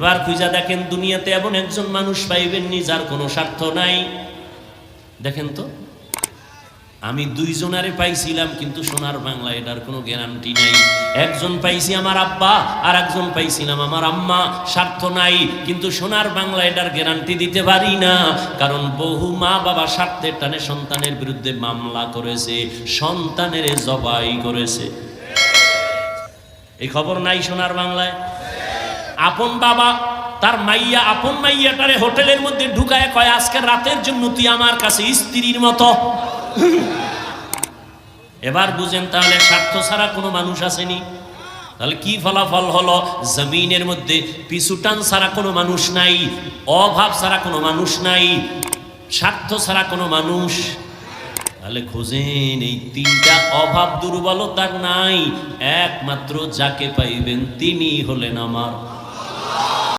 এবার খুঁজা দেখেন দুনিয়াতে এমন একজন মানুষ পাইবেন নি যার কোনো স্বার্থ নাই। দেখেন তো, আমি দুইজনারে পাইছিলাম, কিন্তু সোনার বাংলা এটার কোনো গ্যারান্টি নাই। একজন পাইছি আমার আব্বা, আর একজন পাইছিলাম আমার আম্মা, স্বার্থ নাই, কিন্তু সোনার বাংলা এটার গ্যারান্টি দিতে পারি না। কারণ বহু মা বাবা স্বার্থের টানে সন্তানের বিরুদ্ধে মামলা করেছে, সন্তানের জবাই করেছে। এই খবর নাই সোনার বাংলায়? আপন বাবা তার মাইয়া, আপন মাইয়াটারে হোটেলের মধ্যে ঢুকায় কয় আজকে রাতের জন্য তুই আমার কাছে স্ত্রীর মতো। এবার বুঝেন তাহলে স্বার্থ ছাড়া কোনো মানুষ আসেনি। তাহলে কি ফলাফল হলো? জমিনের মধ্যে পিছুটান ছাড়া কোনো মানুষ নাই, অভাব ছাড়া কোনো মানুষ নাই, স্বার্থ ছাড়া কোনো মানুষ। তাহলে খোঁজেন এই তিনটা অভাব দুর্বলতা নাই, একমাত্র যাকে পাইবেন তিনি হলেন আমার